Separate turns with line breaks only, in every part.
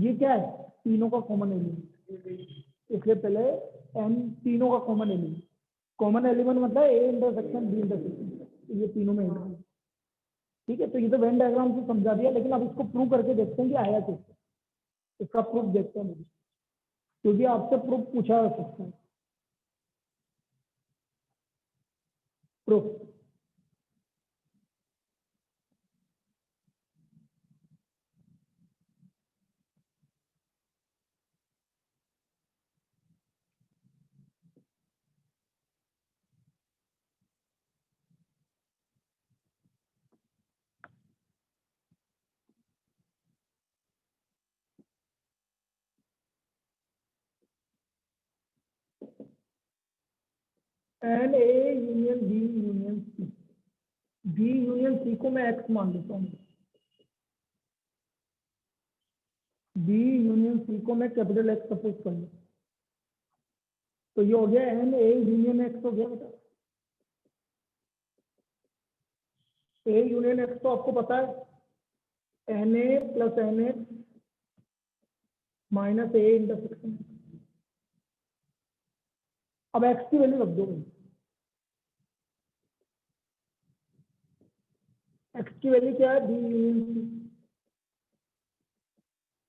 ये क्या है, तीनों का कॉमन एलिमेंट, इसलिए पहले एन तीनों का कॉमन एलिमेंट। कॉमन एलिमेंट मतलब ए इंटरसेक्शन बी इंटरसेक्शन, ये तीनों में एंटर। ठीक है, तो ये तो वेन डायग्राम से समझा दिया, लेकिन अब इसको प्रूव करके देखते हैं कि आया कैसे। इसका प्रूफ देखते हैं, क्योंकि आपसे प्रूफ पूछा जा सकता है। Proof n A union B union C, B union C को मैं एक्स मान लेता हूँ, बी यूनियन सी को मैं कैपिटल एक्स सपोज कर लूँ, तो ये हो गया एन ए यूनियन एक्स हो गया बेटा। ए यूनियन एक्स तो आपको पता है n A plus n X minus A intersection. अब एक्स की वैल्यू रख दो भाई, एक्स की वैल्यू क्या है, B union C,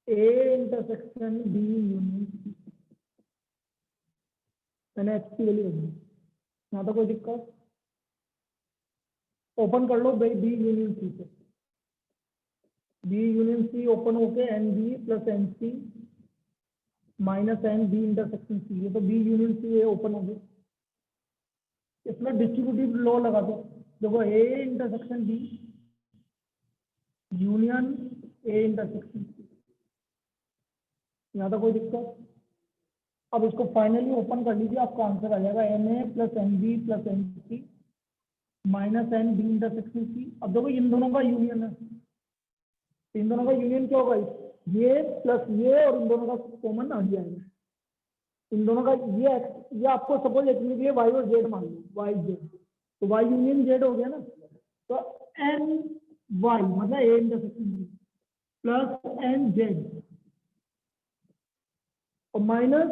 A intersection B union C, मैंने एक्स की वैल्यू रख दी। यहाँ तो कोई दिक्कत, ओपन कर लो भाई बी यूनियन सी से, बी यूनियन सी ओपन होके n B plus N C minus n B intersection C, ये तो बी यूनियन सी ओपन हो गया। इसमें डिस्ट्रीब्यूटिव लॉ लगा दो, देखो A intersection B union A intersection C, यहाँ तो कोई दिक्कत। अब इसको फाइनली ओपन कर लीजिए, आपका आंसर आ जाएगा n A plus N B plus N C minus n B intersection C. अब देखो इन दोनों का यूनियन है, इन दोनों का यूनियन क्या होगा, ये प्लस ये और इन दोनों का कॉमन आ जाएगा। इन दोनों का ये आपको सपोज लिखने के लिए वाई और जेड मान लो, वाई जेड, तो वाई यूनियन जेड हो गया ना, तो एन वाई मतलब A intersection B plus n Z और माइनस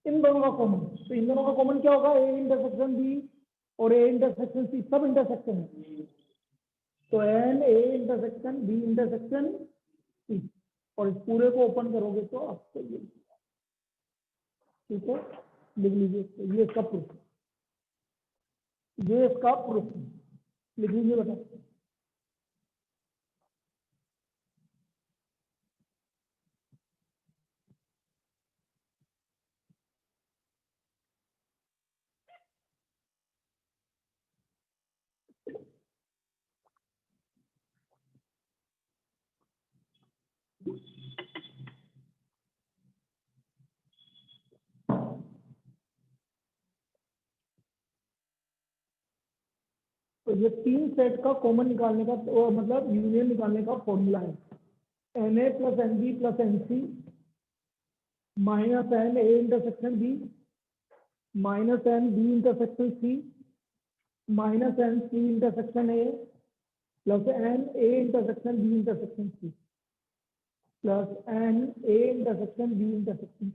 इन दोनों का कॉमन, तो इन दोनों का कॉमन क्या होगा, ए इंटरसेक्शन बी और ए इंटरसेक्शन सी सब इंटरसेक्शन है, तो n A intersection B intersection C, और इस पूरे को ओपन करोगे तो आपको ये, ठीक है, लिख लीजिए, तो ये इसका प्रूफ, ये इसका प्रूफ लिख लीजिए बेटा। तो ये तीन सेट का कॉमन निकालने का तो मतलब यूनियन निकालने का फॉर्मूला है, n A plus N B plus N C minus n A intersection B minus n B intersection C minus n C intersection A plus n A intersection B intersection C plus n A intersection B intersection.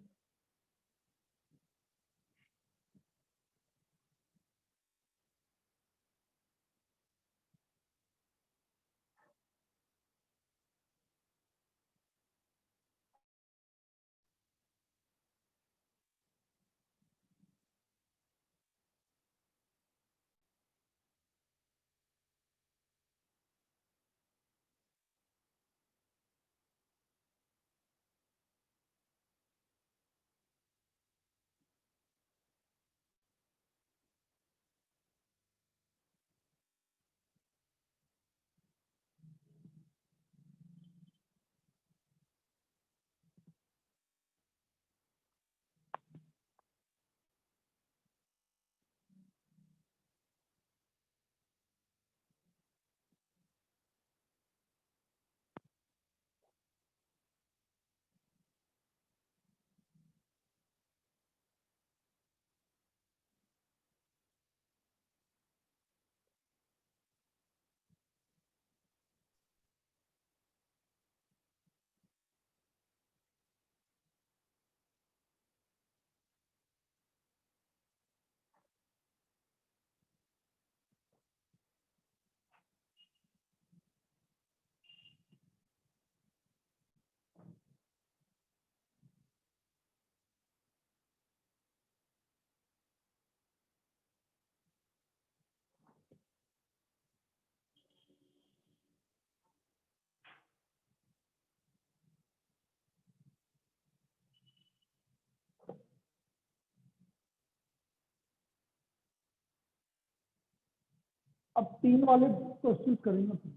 अब 3 वाले question करेंगे फिर।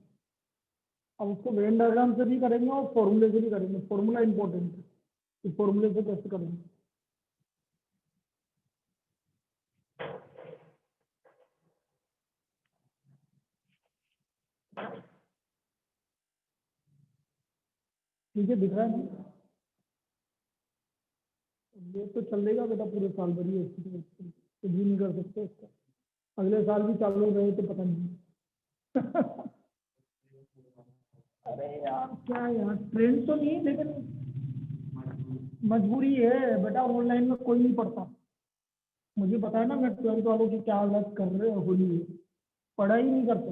अब उसको Venn diagram से भी करेंगे और फॉर्मूले से भी करेंगे। फॉर्मूला इंपॉर्टेंट है कि फॉर्मूले से कैसे करेंगे। ठीक है, दिख रहा है ना? ये तो चलेगा बेटा पूरे साल भर ही, कुछ भी नहीं कर सकते इसका। अगले साल भी चालू रहे तो पता नहीं। अरे यार क्या यार, ट्रेंड तो नहीं लेकिन मजबूरी है बेटा, ऑनलाइन में कोई नहीं पढ़ता। मुझे पता है ना, मैं 12th वालों की क्या हालत कर रहे हो रही है, पढ़ाई नहीं करते।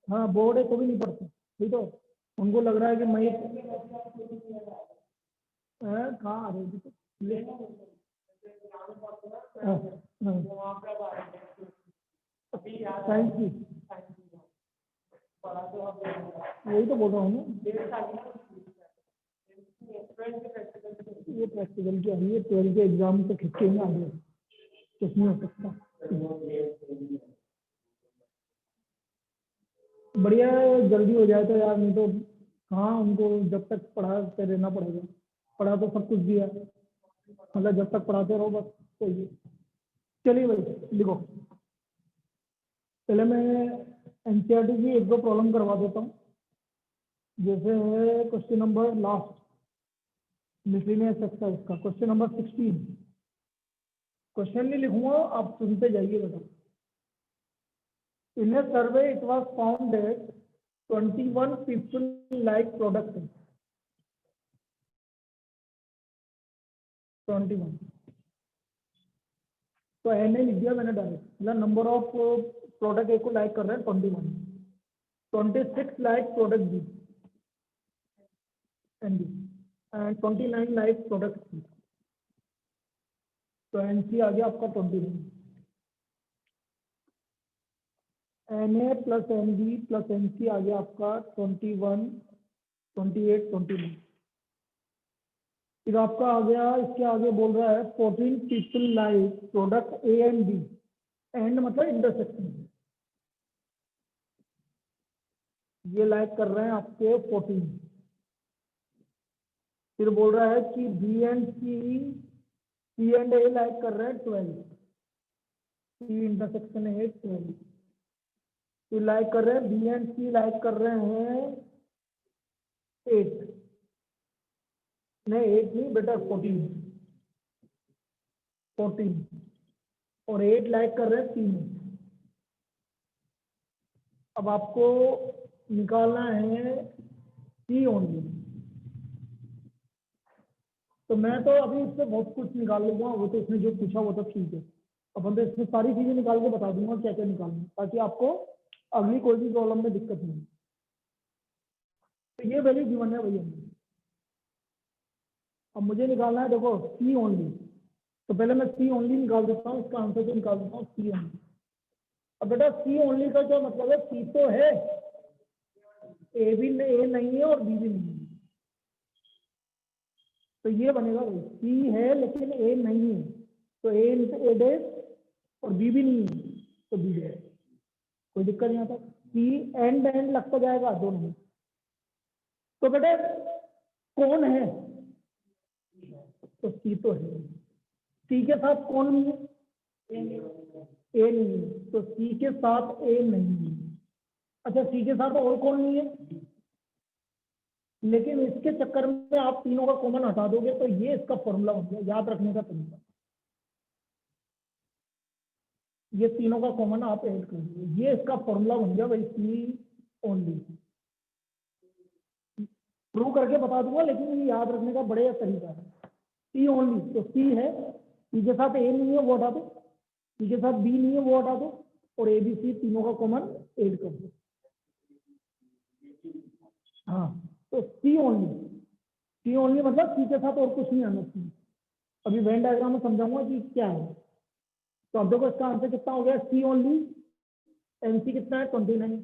हाँ बोर्ड है तो भी नहीं पढ़ते, ठीक तो उनको लग रहा है कि मैं कहाँ आ रही थी साइंस की, वही तो बोल रहा हूँ ना। ये प्रैक्टिकल की अभी 12th के एग्जाम तो खिंचेंगे आगे, कुछ नहीं हो सकता। बढ़िया है, जल्दी हो जाए तो यार, नहीं तो हाँ उनको जब तक पढ़ाते रहना पड़ेगा। पढ़ा तो सब कुछ दिया, मतलब जब तक पढ़ाते रहो बस सही है। चलिए भाई लिखो, पहले मैं एनसीईआरटी की एक दो प्रॉब्लम करवा देता हूँ। जैसे है question number last miscellaneous exercise का क्वेश्चन नंबर 16। क्वेश्चन नहीं लिखूंगा, आप सुनते जाइए बेटा। In a survey, it was found that 21 people like product. 21. तो एन लिख दिया मैंने डायरेक्ट, मतलब नंबर ऑफ प्रोडक्ट ए को लाइक कर रहे हैं 21, 26 like product B and 29 like product C. तो एन सी आ गया आपका 29, N A plus N B plus N C आ गया आपका 21, 28, 29। फिर आपका आ गया, इसके आगे बोल रहा है 14 people like product A and B, and मतलब इंटरसेक्शन, ये लाइक कर रहे हैं आपके 14। फिर बोल रहा है कि B and C and A like कर रहे हैं 12, सी इंटरसेक्शन है 12। फिर लाइक कर रहे हैं बी एंड सी लाइक कर रहे हैं 8, नहीं 8 नहीं बेटा 14, और 8 लाइक कर रहे हैं 3। अब आपको निकालना है सी ओनली। तो मैं तो अभी इससे बहुत कुछ निकाल लूंगा, वो तो इसने जो पूछा वो तो ठीक है। अपन तो इसमें सारी चीजें निकाल के बता दूंगा क्या क्या निकालना, ताकि आपको अगली कोई भी प्रॉब्लम में दिक्कत नहीं। तो ये वैल्यू गिवन है भैया। अब मुझे निकालना है देखो सी ओनली, तो पहले मैं सी ओनली निकाल देता हूँ, इसका आंसर तो निकाल देता हूँ सी ओनली। अब बेटा सी ओनली का क्या मतलब है, सी तो है, ए भी ए नहीं है और बी भी नहीं है, तो ये बनेगा भाई सी है लेकिन ए नहीं है, तो ए डे और बी भी नहीं है तो बी डे, कोई दिक्कत नहीं आता। सी एंड एंड लगता जाएगा दोनों। तो बेटा कौन है, तो सी तो है, सी के साथ कौन नहीं है, ए नहीं है, तो सी के साथ ए नहीं है। अच्छा सी के साथ और कौन नहीं है, लेकिन इसके चक्कर में आप तीनों का कॉमन हटा दोगे तो ये इसका फॉर्मूला बन गया, याद रखने का तरीका। ये तीनों का कॉमन आप ऐड कर दो, ये इसका फॉर्मूला बन गया भाई सी ओनली। प्रूव करके बता दूंगा, लेकिन ये याद रखने का बड़े तरीका है। सी ओनली, तो सी है, सी के साथ ए नहीं है वो हटा दो, सी के साथ बी नहीं है वो हटा दो, और ए बी सी तीनों का कॉमन ऐड कर दो। हाँ तो सी ओनली मतलब सी के साथ और कुछ नहीं आना चाहिए। अभी वेन डायग्राम में समझाऊंगा कि क्या है। तो अब देखो इसका आंसर कितना हो गया, सी ओनली, एन सी कितना है 29,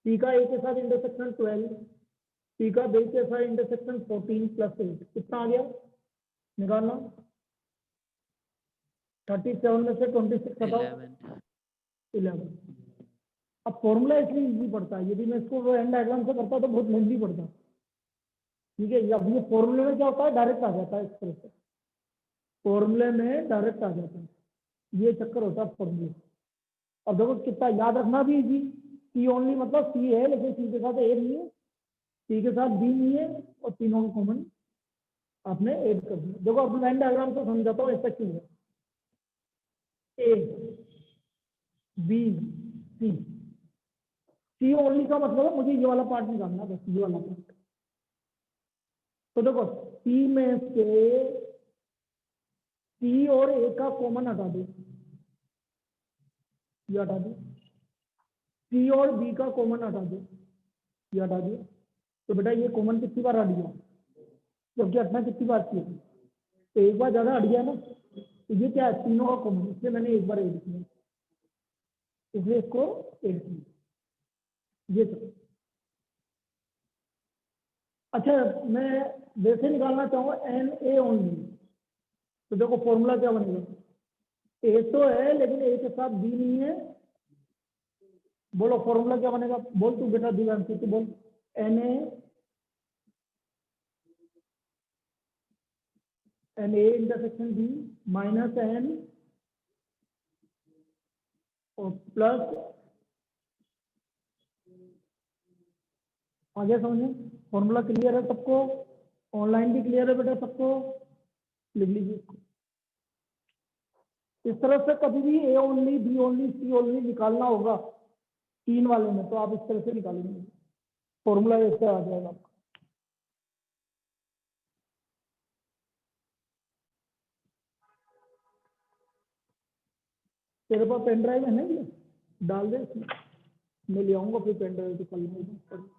सी का ए के साथ इंटरसेक्शन 12, सी का बी के साथ इंटरसेक्शन 14 प्लस 8, कितना आ गया निकालना, 37 में से 26 हटाओ, 11। अब फॉर्मूला इसलिए इजी पड़ता है, यदि मैं इसको वेन डायग्राम से करता तो बहुत लेंथी पड़ता। ठीक है, अब ये फॉर्मूले में क्या होता है, डायरेक्ट आ जाता है इस तरह से, फॉर्मूले में डायरेक्ट आ जाता है, ये चक्कर होता है फॉर्मूले। अब देखो कितना याद रखना भी इजी, सी ओनली मतलब सी है लेकिन सी के साथ ए नहीं है, सी के साथ बी नहीं है, और तीनों को कॉमन आपने ऐड कर दिया। देखो अब लाइन डायग्राम को समझाता हूँ ऐसा क्यों है। A B C, C only का मतलब है मुझे ये वाला पार्ट निकालना, बस ये वाला पार्ट। तो देखो सी में से सी और ए का कॉमन हटा दो, ये हटा दो, सी और बी का कॉमन हटा दो, ये हटा दिया। तो बेटा ये कॉमन कितनी बार हट गया, जबकि हटना कितनी बार किया, तो एक बार ज्यादा हट गया ना। तो ये क्या है, तीनों का कॉमन, इसलिए मैंने एक बार ऐड किया, इसलिए इसको ऐड किया, ये सब। अच्छा मैं वैसे निकालना चाहूंगा एन ए ओनली, तो देखो फॉर्मूला क्या बनेगा, ए तो है लेकिन ए के साथ बी नहीं है, बोलो फॉर्मूला क्या बनेगा, बोल तू बेटा दिव्यांशी, तू बोल। N A intersection B minus n और प्लस, आगे समझे, फॉर्मूला क्लियर है सबको, ऑनलाइन भी क्लियर है बेटा सबको, लिख लीजिए इसको। इस तरह से कभी भी A only B only C only निकालना होगा तीन वाले में, तो आप इस तरह से निकालेंगे, फॉर्मूला ऐसे आ जाएगा आपका। तेरे पास पेन ड्राइव है ना, ये डाल दे इसमें, मैं ले आऊंगा फिर पेन ड्राइव, तो कल में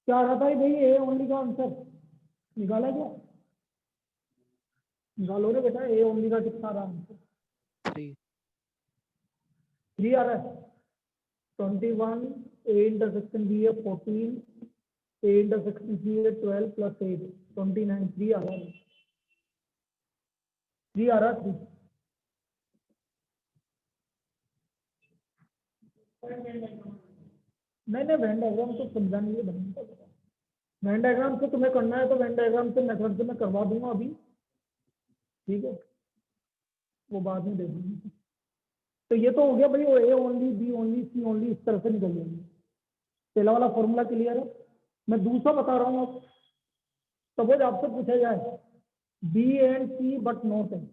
क्या आ रहा था भाई, ए ओनली का आंसर निकाला क्या, निकालो रे बेटा, ए ओनली का कितना आ रहा आंसर, 3 आ रहा है, 21, ए इंटरसेक्शन बी है 14, ए इंटरसेक्शन सी है 12 प्लस 8 29, 3 आ रहा है, 3 आ रहा है, 3। नहीं नहीं वेन डायग्राम तो समझाने के लिए बनता है, वेन डायग्राम से तुम्हें करना है तो वेन डायग्राम से मेथड से मैं करवा दूंगा अभी, ठीक है, वो बाद में दे दूंगी। तो ये तो हो गया भाई, वो A only B only C only इस तरह से निकल जाएंगे, पहला वाला फॉर्मूला क्लियर है। मैं दूसरा बता रहा हूँ, सपोज आपसे पूछा जाए B and C but not A,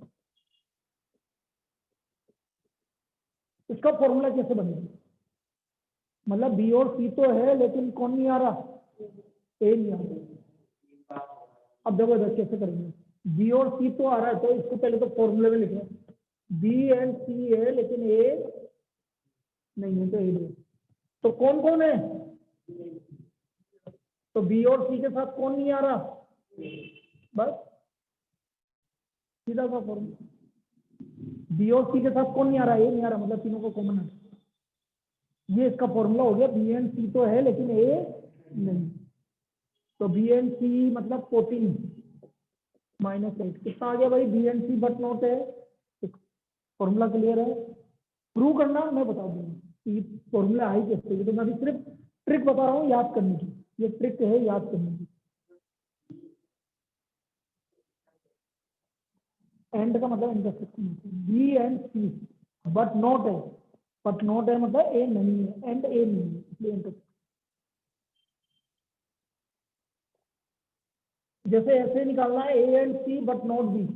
इसका फॉर्मूला कैसे बनेगा, मतलब बी और सी तो है लेकिन कौन नहीं आ रहा, ए नहीं आ रहा। अब देखो इधर कैसे करेंगे, बी और सी तो आ रहा है, तो इसको पहले तो फॉर्मूले में लिखना, बी एंड सी है लेकिन ए नहीं है, तो ए नहीं, तो कौन कौन है, तो बी और सी के साथ कौन नहीं आ रहा, बस सीधा सा फॉर्मूला, बी और सी के साथ कौन नहीं आ रहा, ए नहीं आ रहा, मतलब तीनों को कॉमन है, ये इसका फॉर्मूला हो गया, बी एंड सी तो है लेकिन ए नहीं, तो बी एंड सी मतलब 14 माइनस 8 कितना आ गया भाई, B and C but not है, फॉर्मूला क्लियर है, प्रूव करना मैं बता दूंगा, फॉर्मूला आई कैसे, तो मैं अभी सिर्फ ट्रिक बता रहा हूँ याद करने की, ये ट्रिक है याद करने की, एंड का मतलब intersection, B and C but not है, बट नॉट ए मतलब ए नहीं है, एंड ए नहीं है, इसलिए इंटरसेक्शन। जैसे ऐसे निकालना है A and C but not B,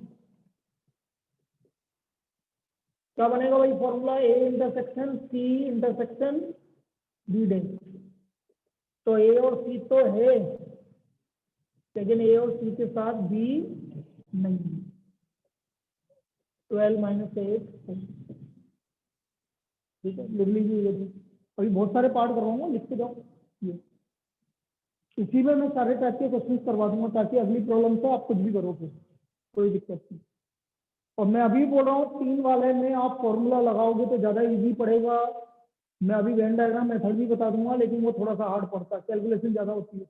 क्या बनेगा भाई formula? A intersection C intersection B डे। तो ए और सी तो है, लेकिन ए और सी के साथ बी नहीं है। 12 माइनस 8, ठीक है, लिख लीजिए ये भी। अभी बहुत सारे पार्ट करवाऊंगा, लिख के जाओ ये। इसी में मैं सारे टाइप के क्वेश्चन करवा दूंगा, ताकि अगली प्रॉब्लम से आप कुछ भी करो, फिर कोई दिक्कत नहीं। और मैं अभी बोल रहा हूँ 3 वाले में आप फॉर्मूला लगाओगे तो ज़्यादा इजी पड़ेगा। मैं अभी वेन डायग्राम मेथड भी बता दूंगा, लेकिन वो थोड़ा सा हार्ड पड़ता है, कैलकुलेशन ज़्यादा होती है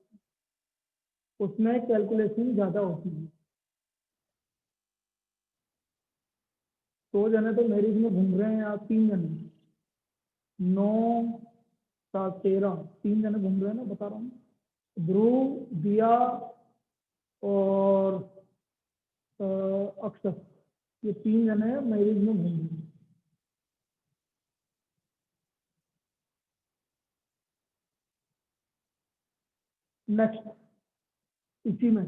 उसमें, कैलकुलेशन ज़्यादा होती है। 2 जने तो मैरिज में घूम रहे हैं यार, 3 जने, 9 7 13, 3 जने घूम रहे हैं ना, बता रहा हूँ। ध्रुव, दिया और अक्षर, ये 3 जने मैरिज में घूम रहे हैं। नेक्स्ट, इसी में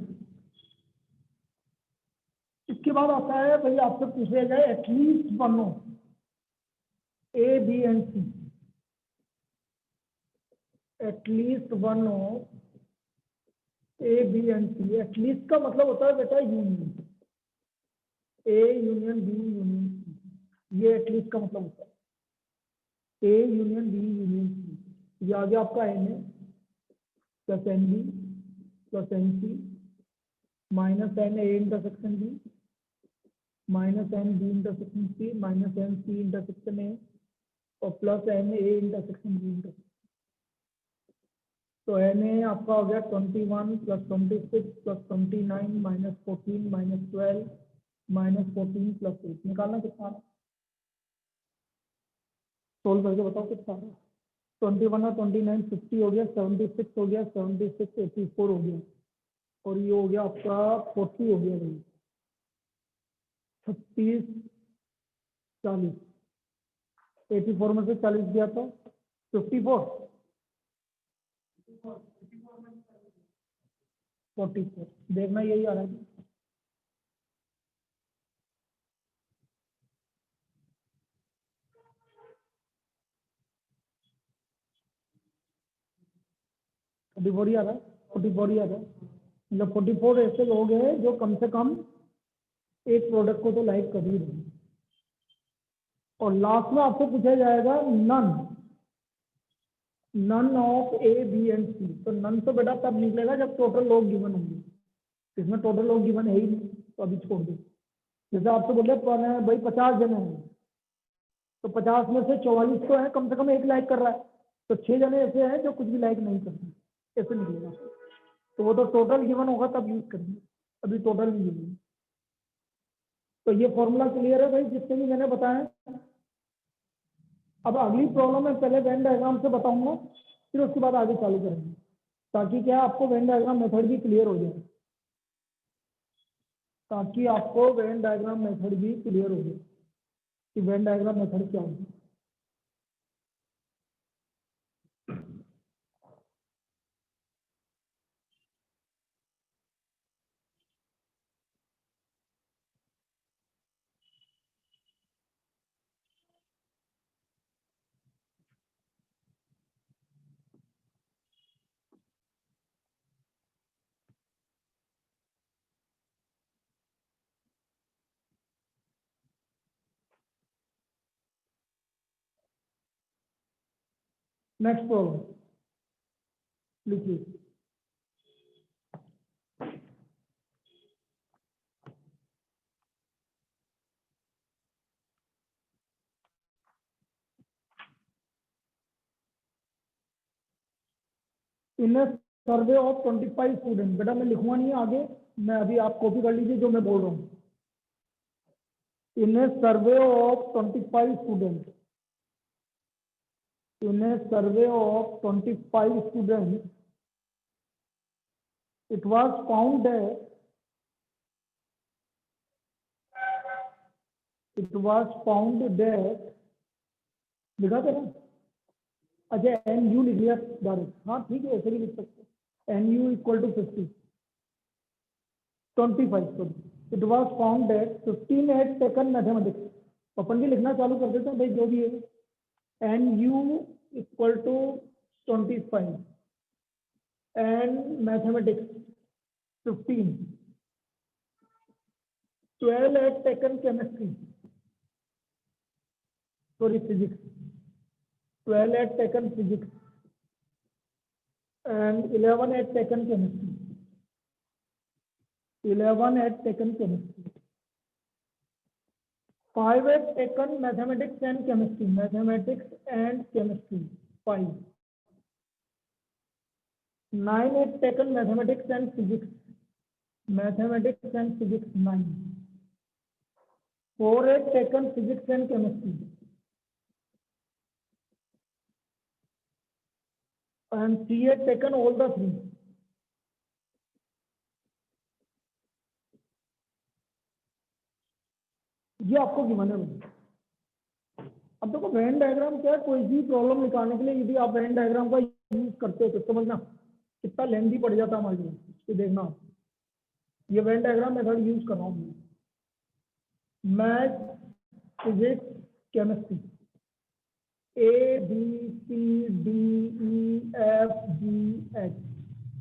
इसके बाद आता है भाई, आपसे पूछा जाए at least one of A B and C, at least one of A B and C. At least का मतलब होता है बेटा union, A union B union C, ये एटलीस्ट का मतलब होता है। A union B union C, ये आ गया आपका n A plus N B plus N C minus n A intersection B minus n B intersection C minus n C intersection A और plus n A intersection B intersection. तो n A आपका हो गया 21 plus 26 plus 29 minus 14 minus 12 minus 14 plus 8, निकालना कितना आ रहा है? Solve करके बताओ कितना आ रहा है। 21 और 29 50 हो गया, 76 हो गया, 76 84 हो गया, और ये हो गया आपका 40 हो गया भाई, 36 40, 84 में से 40 गया तो 54 44, देखना यही आ रहा है। फोर्टी फोर ही आ रहा है, 44 ही आ रहा है। मतलब 44 ऐसे लोग हैं जो कम से कम एक प्रोडक्ट को तो लाइक कर ही रहे हैं। और लास्ट में आपको पूछा जाएगा none of A B and C. तो नन तो बेटा तब निकलेगा जब टोटल लोग गिवन होंगे, इसमें टोटल लोग गिवन है ही नहीं, तो अभी छोड़ दो। जैसे आपसे बोले भाई 50 जने हैं, तो 50 में से 44 तो है, कम से कम एक लाइक कर रहा है, तो 6 जने ऐसे हैं जो कुछ भी लाइक नहीं करते, ऐसे निकलेगा। तो वो तो टोटल गिवन होगा तब यूज करेंगे, अभी टोटल नहीं गिवन। तो ये फॉर्मूला क्लियर है भाई, जितने भी मैंने बताए। अब अगली प्रॉब्लम मैं पहले वेन डायग्राम से बताऊंगा, फिर उसके बाद आगे चालू करेंगे, ताकि क्या आपको वेन डायग्राम मेथड भी क्लियर हो जाए, ताकि आपको वेन डायग्राम मेथड भी क्लियर हो जाए कि वेन डायग्राम मेथड क्या है। नेक्स्ट प्रॉब्लम लिखिए। इन सर्वे ऑफ 25 स्टूडेंट, बेटा मैं लिखूंगा नहीं आगे, मैं अभी आप कॉपी कर लीजिए जो मैं बोल रहा हूँ। In survey of 25 student, in survey of 25 student, it was found that लिखा था ना? अच्छा एन यू लिख लिया डायरेक्ट, हाँ ठीक है ऐसे भी लिख सकते हैं। N U equal to 25 sorry it was found that 15 had taken mathematics. अपन भी लिखना चालू कर देते हैं भाई जो भी है। N U equal to 25 and mathematics 15, 12 had taken chemistry, sorry physics, 12 had taken physics and 11 had taken chemistry. 11 had taken chemistry. 5 had taken mathematics and chemistry. Mathematics and chemistry 5. 9 had taken mathematics and physics. Mathematics and physics 9. 4 had taken physics and chemistry. And 3 had taken all the 3. ये आपको given है। अब देखो Venn diagram क्या है, कोई भी problem निकालने के लिए यदि आप वेन डायग्राम का यूज करते हो तो समझना कितना लेंथी पड़ जाता है हमारे लिए। तो देखना ये वेन डायग्राम मेथड यूज कर रहा हूँ math physics chemistry A B C D E F G H।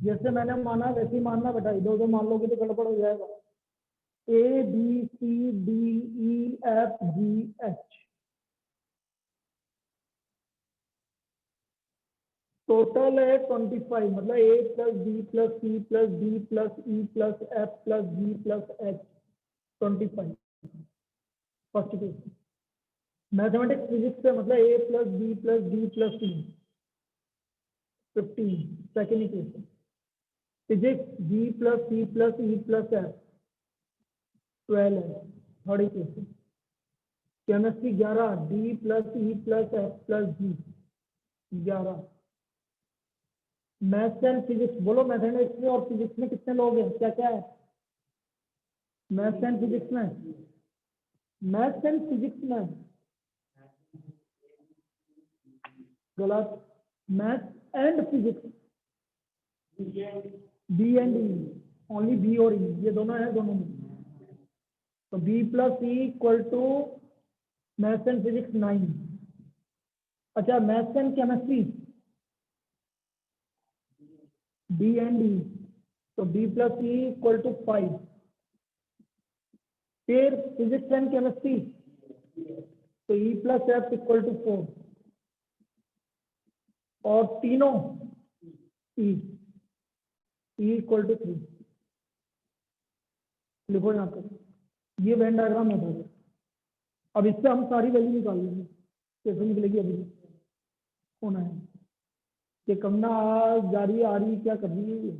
जैसे मैंने माना वैसे ही मानना बेटा, इधर उधर मान लोगे तो गड़बड़ हो जाएगा। A B C D E F G H total है 25, मतलब A plus B plus C plus D plus E plus F plus G plus H 25 first case. Mathematics physics से मतलब A plus B plus D plus C 15 second equation. Physics G plus C plus E plus F 12 है third equation. Chemistry 11 D plus E plus F plus G 11। Maths and physics बोलो, mathematics में और physics में कितने लोग हैं, क्या क्या है मैथ्स एंड फिजिक्स में? मैथ्स एंड फिजिक्स में गलत, maths and physics B and E, only B और ई, ये दोनों है दोनों में। तो B plus E equal to maths and physics 9। अच्छा maths and chemistry D and E, तो B plus E equal to 5। फिर फिजिक्स एंड केमिस्ट्री तो E plus F equal to 4 और तीनों ई इक्वल टू 3। लिखो यहाँ पर, ये वेन डायग्राम है। अब इससे हम सारी वैल्यू निकाल लेंगे, कैसे निकलेगी अभी होना है कि कमना जा रही है आ रही क्या कर रही है।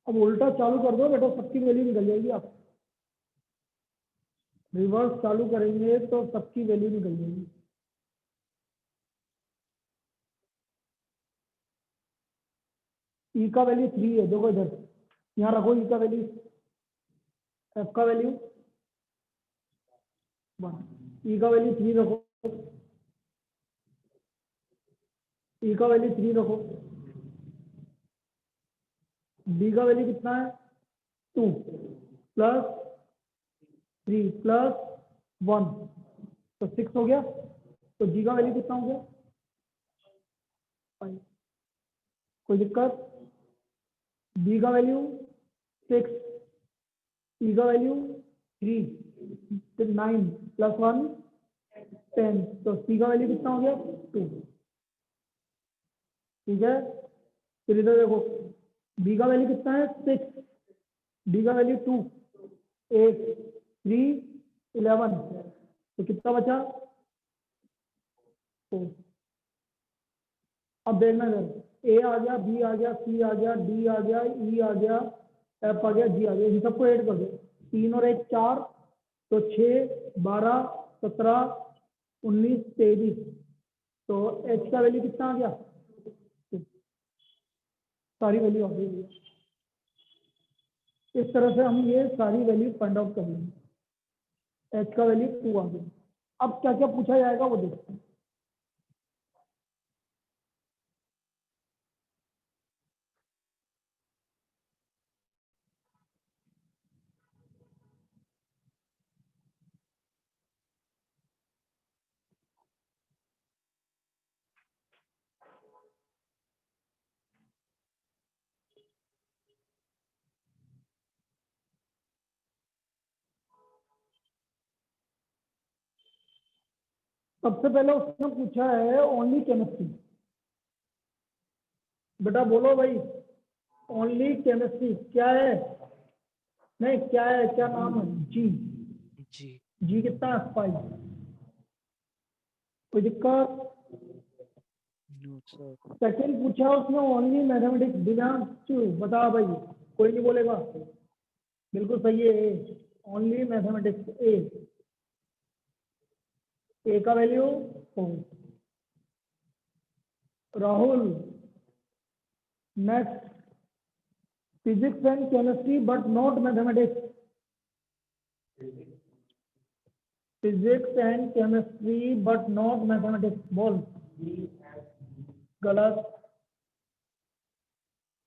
अब उल्टा चालू कर दो बेटा, सबकी वैल्यू निकल जाएगी। आप रिवर्स चालू करेंगे तो सबकी वैल्यू निकल जाएगी। ई का वैल्यू 3 है, देखो इधर यहाँ रखो ई का वैल्यू, एफ का वैल्यू 1, ई का वैल्यू 3 रखो, ई का वैल्यू 3 रखो, डी का वैल्यू कितना है 2 प्लस 3 प्लस 1 तो 6 हो गया, तो जी का वैल्यू कितना हो गया 5। कोई दिक्कत? बी का वैल्यू 6, ई का वैल्यू 3, फिर 9 प्लस 1 10, तो सी का वैल्यू कितना हो गया 2। ठीक है, फिर इधर देखो बी का वैल्यू कितना है 6, डी का वैल्यू 2, 8, 3, 11, तो कितना बचा 4। अब देखना इधर ए आ गया, बी आ गया, सी आ गया, डी आ गया, ई आ गया, एफ आ गया, जी आ गया, इन सबको ऐड कर दो। 3 और 1 4, तो 6, 12, 17, 19, 23, तो एच का वैल्यू कितना आ गया, सारी वैल्यू आ गई। इस तरह से हम ये सारी वैल्यू फाइंड आउट कर लेंगे। एच का वैल्यू 2 आ गया। अब क्या क्या पूछा जाएगा वो देखते हैं। सबसे पहले उसने पूछा है ओनली केमिस्ट्री। बेटा बोलो भाई, ओनली केमिस्ट्री क्या है? नहीं क्या है, क्या नाम है? जी।
जी
जी कितना है 5। कोई दिक्कत?
No sir.
सेकंड पूछा उसने ओनली मैथमेटिक्स बिना टू। बता भाई, कोई नहीं बोलेगा, बिल्कुल सही है। ओनली मैथमेटिक्स ए का value 4। Rahul next, physics and chemistry but not mathematics. Physics and chemistry but not mathematics, बोल। गलत।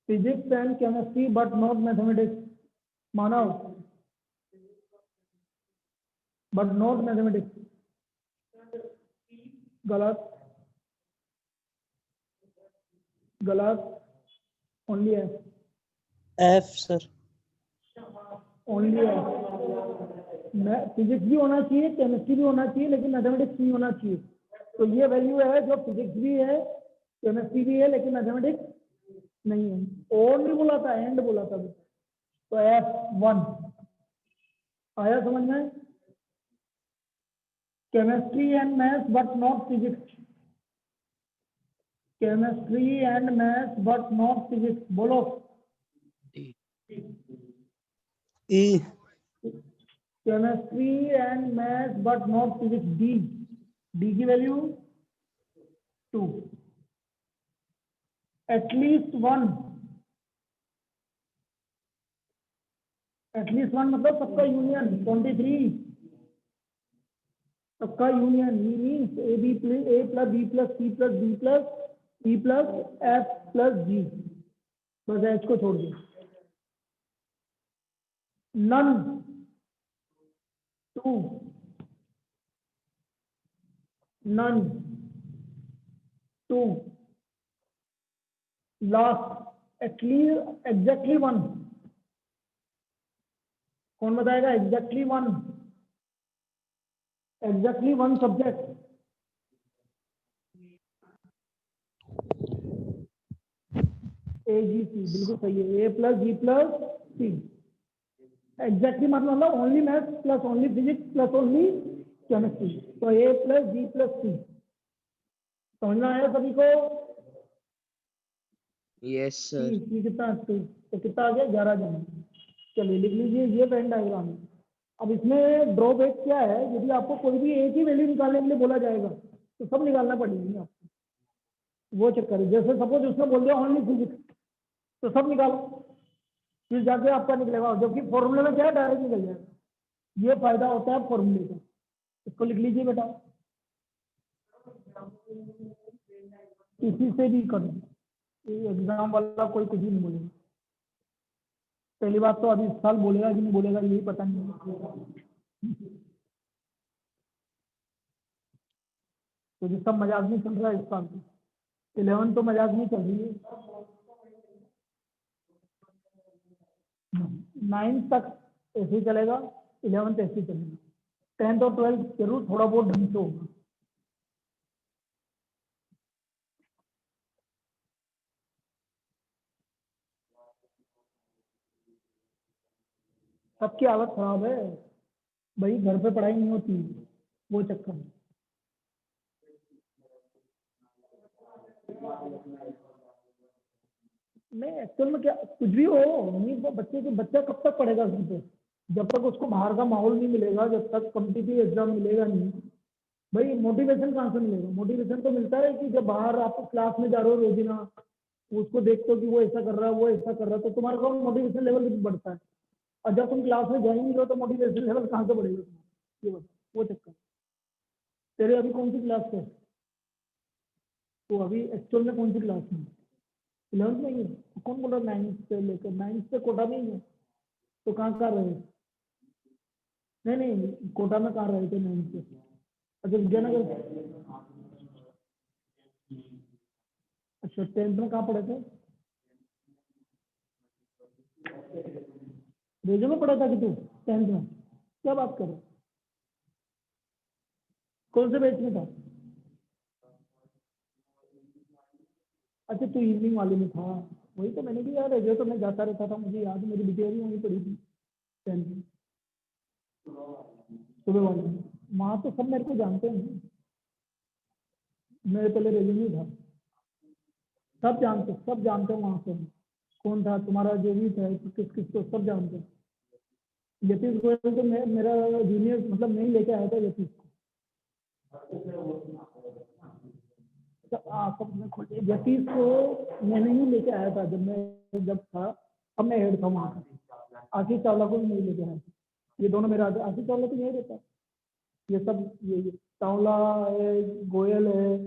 Physics and chemistry but not mathematics, Manav, but not mathematics, गलत। गलत। ओनली है,
एफ सर।
ओनली है। फिजिक्स भी होना चाहिए, केमिस्ट्री भी होना चाहिए, लेकिन मैथमेटिक्स नहीं होना चाहिए। तो ये वैल्यू है जो फिजिक्स भी है, केमिस्ट्री भी है, लेकिन मैथमेटिक्स नहीं है। और नहीं बोला था, एंड बोला था। तो F1 आया समझ में? Chemistry and maths but not physics. Chemistry and maths but not physics, बोलो।
D
E
chemistry and maths but not physics, D. D की value 2। At least one, at least one मतलब सबका यूनियन 23, सबका union. E means A B plus A plus B plus C plus D plus E plus F plus G. बस H को छोड़ दिया। None 2, none 2, last at least exactly one. कौन बताएगा exactly one? Exactly one subject. A G C, बिल्कुल सही है। A plus G plus C. Exactly मतलब only maths plus only physics plus only chemistry, तो ए प्लस जी प्लस सी। समझना आया सभी को?
Yes sir.
सी कितना 2, तो कितना आ गया 11 जन। चलिए लिख लीजिए ये वेन डायग्राम है। अब इसमें ड्रॉबैक क्या है, यदि आपको कोई भी एक ही वैल्यू निकालने के लिए बोला जाएगा तो सब निकालना पड़ेगी आपको, वो चक्कर है। जैसे सपोज उसने बोल दिया ओनली फिजिक्स, तो सब निकालो, फिर जाके आपका निकलेगा। जबकि फॉर्मूले में क्या है, डायरेक्ट निकल जाएगा। ये फायदा होता है फॉर्मूले का। इसको लिख लीजिए बेटा, इसी से भी करो। एग्जाम वाला कोई कुछ भी नहीं बोलेगा। पहली बात तो अभी इस साल बोलेगा कि नहीं बोलेगा यही पता नहीं। तो जिसका मजाक नहीं चल रहा है इस साल से 11 तो मजाक नहीं चल रही है। 9 तक ऐसे ही चलेगा, 11th ऐसे ही चलेगा, 10th और 12th जरूर थोड़ा बहुत ढंग से होगा। सबकी हालत खराब है भाई, घर पे पढ़ाई नहीं होती, वो चक्कर है। नहीं एक्चुअल में क्या कुछ भी हो, नहीं वो बच्चा कब तक पढ़ेगा घर पे, जब तक उसको बाहर का माहौल नहीं मिलेगा, जब तक कॉम्पिटिटिव एग्जाम मिलेगा नहीं भाई, मोटिवेशन कहाँ से मिलेगा? मोटिवेशन तो मिलता है कि जब बाहर आप क्लास में जा रहे हो रोजीना, उसको देखते हो कि वो ऐसा कर रहा है, वो ऐसा कर रहा है, तो तुम्हारा मोटिवेशन लेवल भी बढ़ता है। और जब तुम क्लास में जा ही नहीं रहो तो मोटिवेशन लेवल कहाँ से बढ़ेगा तुम्हारा, ये बता वो चक्कर। तेरे अभी कौन सी क्लास है? तो अभी एक्चुअल में कौन सी क्लास में? 11th में ही है? तो कौन बोला 9th से लेकर 9th से कोटा में ही है? तो कहाँ कहाँ रहे? नहीं नहीं, कोटा में कहाँ रहे थे 9th से? अच्छा विजयनगर। अच्छा 10th में कहाँ पढ़े थे? रेजो में पढ़ा था कि तू 10th में? क्या बात कर रहे? कौन से बैच में था? अच्छा तू इवनिंग वाले में था। वही तो मैंने भी यार, रेजो तो मैं जाता रहता था, मुझे याद है, मेरी बिटिया भी वहीं पढ़ी थी 10th में, सुबह वाले में। वहाँ तो सब मेरे को जानते हैं, मेरे पहले रेजो में था, सब जानते हैं वहाँ से कौन था तुम्हारा जो भी था, किस किस को सब जानते हैं। यतीश गोयल तो मेरा जूनियर, मतलब मैं ही लेके आया था यतीश को। यतीश को मैंने ही लेके आया था जब था, अब मैं हेड था वहाँ का। आशीष चावला को भी नहीं लेके आया था, ये दोनों मेरा आशीष चावला तो यही रहता है। ये सब ये चावला है, गोयल है,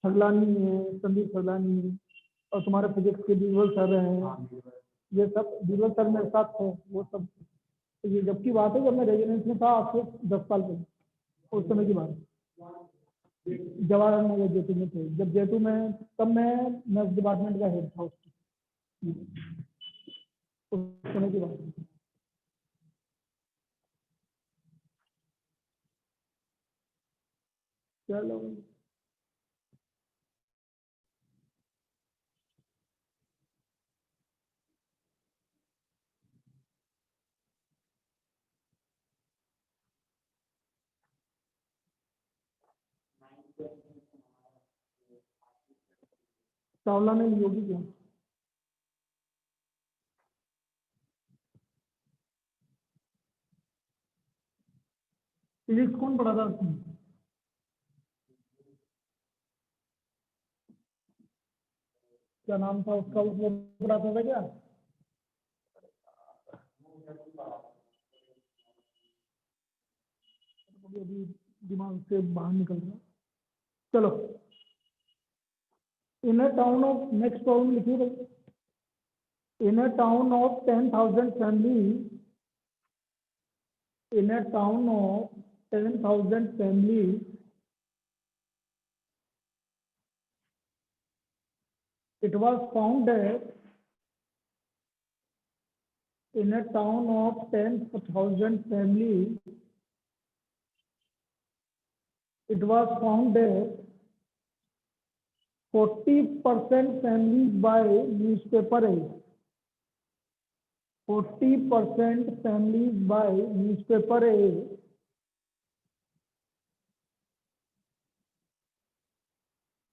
छगलानी है, संदीप छगलानी है, और तुम्हारे फिजिक्स के बीरबल सर हैं, ये सब बीरबल सर मेरे साथ थे वो सब। तो ये जब की बात है, जब मैं रेजिडेंस में था आज से 10 साल पहले, उस समय की बात है। जवाहरलाल नगर जेतू में थे, जब जेतू में, तब मैं मैथ्स डिपार्टमेंट का हेड था उस समय की बात है। चलो चावला ने ली होगी क्या? फिजिक्स कौन पढ़ा था उसमें? क्या नाम था उसका, वो पढ़ाता था क्या? अभी दिमाग से बाहर निकल रहा। चलो, in a town of, next problem लिखिए भाई। In a town of 10,000 family, in a town of 10,000 families, it was found that in a town of 10,000 families, it was found that 40% families buy newspaper age. 40% families buy newspaper age.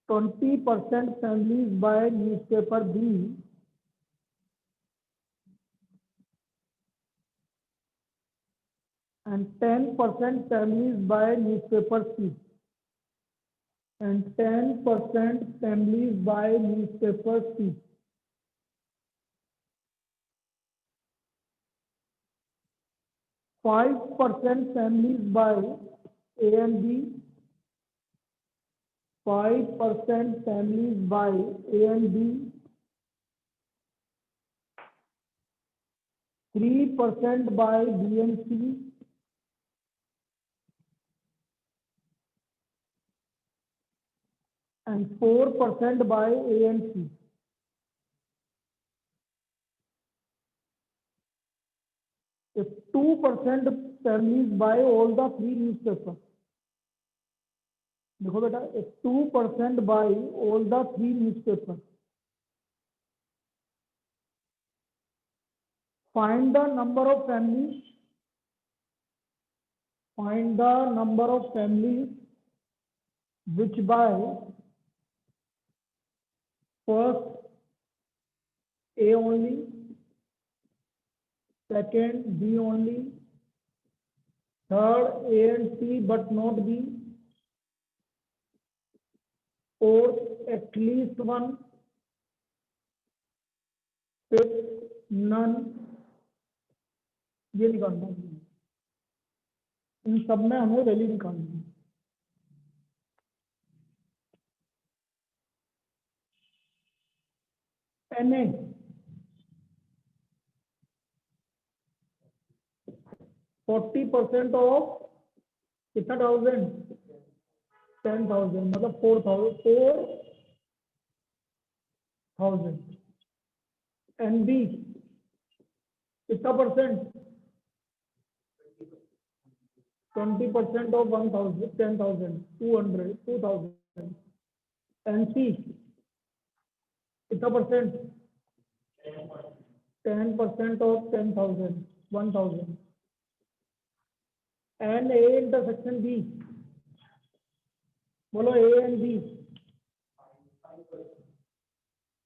20% families buy newspaper B. And 10% families buy newspaper C. And 10% families buy newspaper C. 5% families buy A and B. 5% families buy A and B. 3% buy B and C. and 4% by A and C. If 2% families buy all the 3 newspapers, देखो बेटा, if 2% buy all the 3 newspapers, find the number of families. Find the number of families which buy first A only, second B only, third A and C but not B, fourth at least one, fifth none. ये निकालना है, इन सब में हमें value निकालनी है. NA 40% of कितना 1000, 10,000 मतलब 4,000. NB कितना परसेंट, 20% of 1,000, 10,000, 200, 2,000. NC कितना percent, 10% of 10,000, 1,000. And A intersection B, बोलो A and B,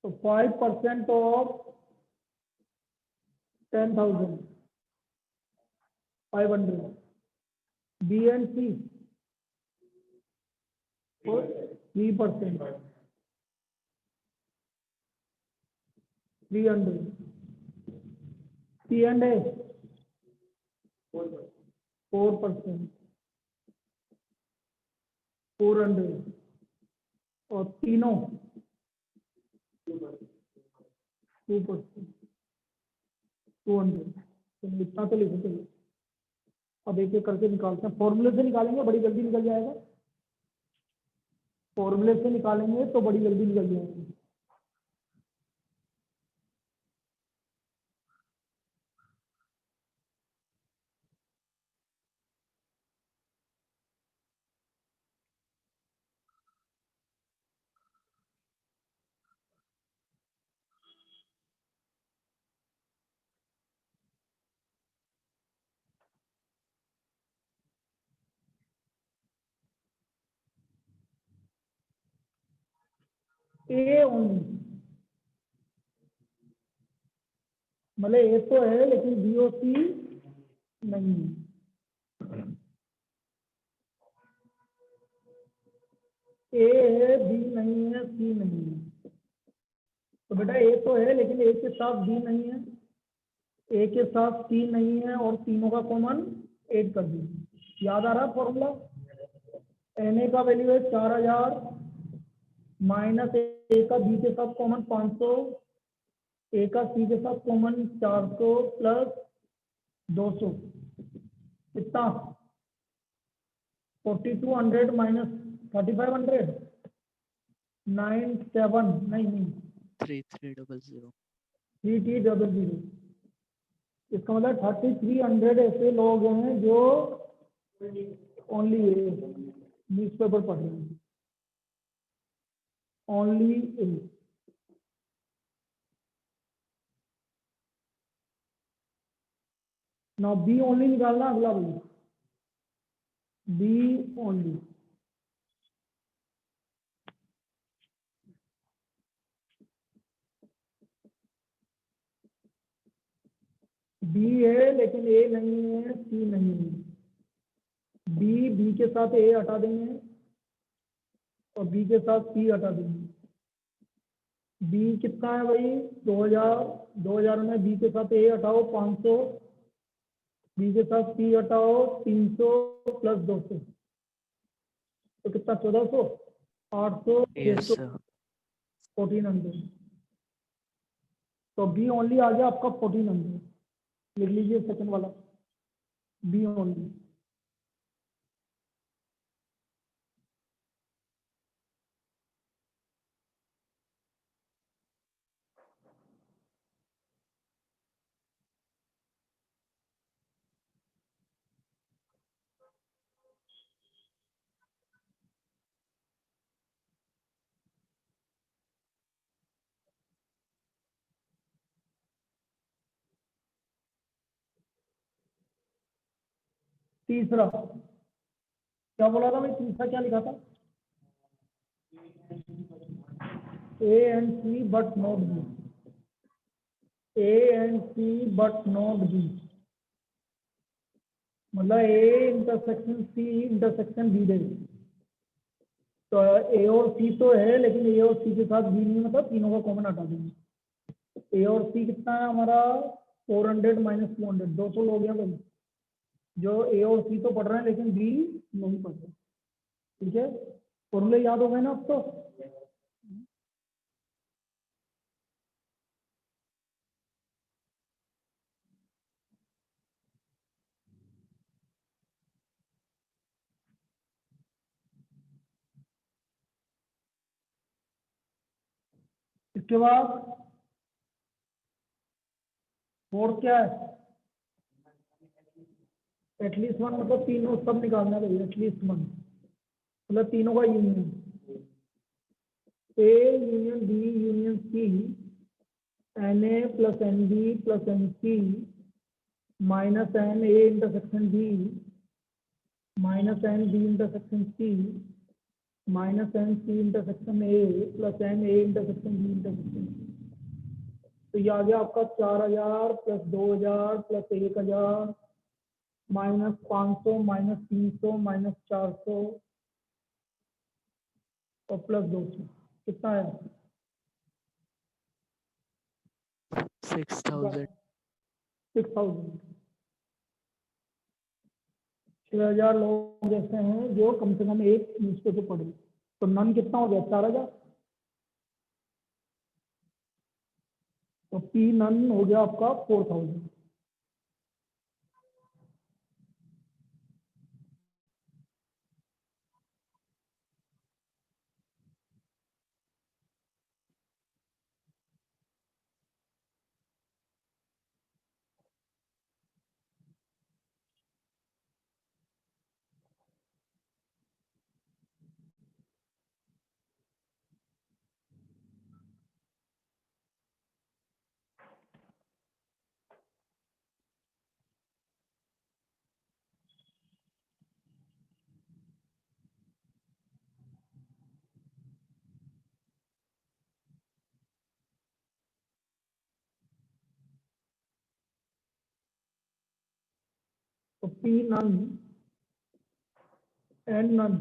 तो 5% of 10,000, 500. B and C 3%, 300. C and A 4%, 400. और तीनों 2%, 200. तो इतना तो लिखो. चलिए अब एक एक करके निकालते हैं. फॉर्मूले से निकालेंगे बड़ी जल्दी निकल जाएगा. फॉर्मूले से निकालेंगे तो बड़ी जल्दी निकल जाएगी. ए ओनली मतलब ए तो है लेकिन बी और सी नहीं है. ए है बी नहीं है सी नहीं है. तो बेटा ए तो है लेकिन ए के साथ बी नहीं है, ए के साथ सी नहीं है और तीनों का कॉमन 8 कर दीजिए. याद आ रहा फॉर्मूला. एन का वैल्यू है 4000 माइनस ए का बी के साथ कॉमन 500, ए का सी के साथ कॉमन 400 प्लस 200 कितना 4200 माइनस 3500 97 नहीं
3300.
3300. इसका मतलब 3300 ऐसे लोग हैं जो ओनली न्यूज़पेपर पढ़ रहे हैं. Only in. Now B only निकालना अगला भाई. बी ओनली बी है लेकिन ए नहीं है सी नहीं है. बी के साथ ए हटा देंगे और बी के साथ सी हटा देंगे. बी कितना है भाई 2000 में बी के साथ ए हटाओ 500, बी के साथ सी हटाओ 300 प्लस 200 तो कितना 1400, 800,
Yes, sir.
1400. तो बी ओनली आ गया आपका 1400. लिख लीजिए सेकंड वाला बी ओनली. तीसरा क्या बोला था भाई, तीसरा क्या लिखा था? A and C but not B, A and C but not B, मतलब A intersection C intersection B दे। तो ए और सी तो है, लेकिन ए और सी के साथ बी नहीं, मतलब तीनों का कॉमन हटा देंगे। ए और सी कितना है हमारा? 400 माइनस 200, 200 लोग हैं भाई। जो ए और सी तो पढ़ रहे हैं लेकिन बी नहीं पढ़ रहे। ठीक है, फॉर्मूले याद हो गए ना अब तो? इसके बाद फोर्थ क्या है? एटलीस्ट वन, मतलब तीनों सब निकालना है एटलीस्ट वन, मतलब तीनों का union, A union B union C, n A plus N B plus N C minus n A intersection B minus n B intersection C minus n C intersection A plus n A intersection B intersection C. तो ये आ गया आपका 4000 plus 2000 plus 1000 minus 500 minus 300 minus 400 और plus 200, कितना है?
6000।
6000। 6000 लोग ऐसे हैं जो कम से कम एक न्यूज़पेपर पढ़े, तो नन कितना हो गया? 4000। तो पी नन हो गया आपका 4000। तो पी नन एन नन,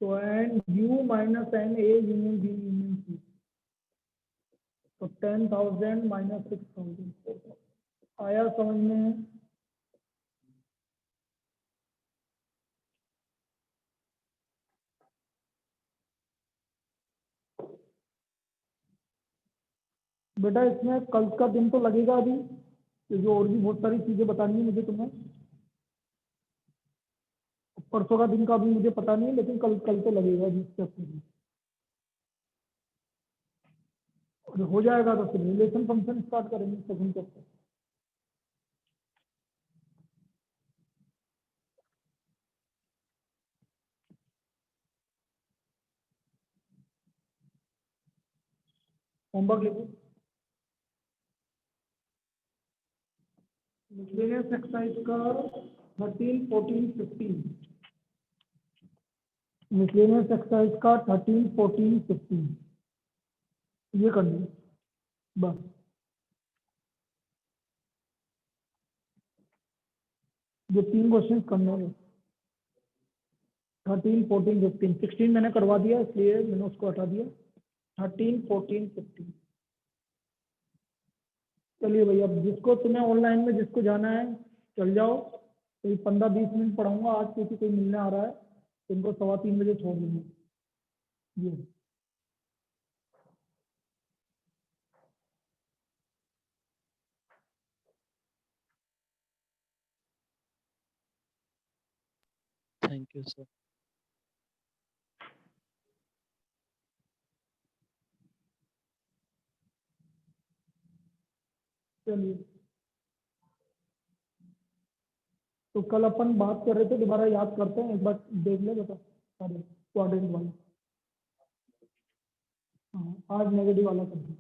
तो n U minus n A union B union C, तो 10,000 माइनस 6,000 आया समझ में? बेटा इसमें कल का दिन तो लगेगा अभी, क्योंकि और भी बहुत सारी चीजें बतानी है मुझे तुम्हें। परसों का दिन का अभी मुझे पता नहीं है, लेकिन कल कल तो लगेगा अभी चैप्टर में। और हो जाएगा तो फिर रिलेशन फंक्शन स्टार्ट करेंगे सेकंड चैप्टर। होमवर्क लिखो। मिसलेनियस एक्सरसाइज का 13, 14, 15। मिसलेनियस एक्सरसाइज का 13, 14, 15 ये कर लो बस। ये 3 क्वेश्चन करने हैं। 13, 14, 15, 16 मैंने करवा दिया, इसलिए मैंने उसको हटा दिया। 13, 14, 15। चलिए भैया, जिसको तुम्हें ऑनलाइन में जिसको जाना है चल जाओ। कोई 15-20 मिनट पढ़ाऊंगा आज, क्योंकि कोई मिलने आ रहा है, तो इनको 3:15 छोड़ दूंगा। ये
थैंक यू सर।
चलिए, तो कल अपन बात कर रहे थे, दोबारा याद करते हैं, एक बार देख ले बेटा सारे क्वाड्रेंट वाला। हाँ, आज नेगेटिव वाला कर दो।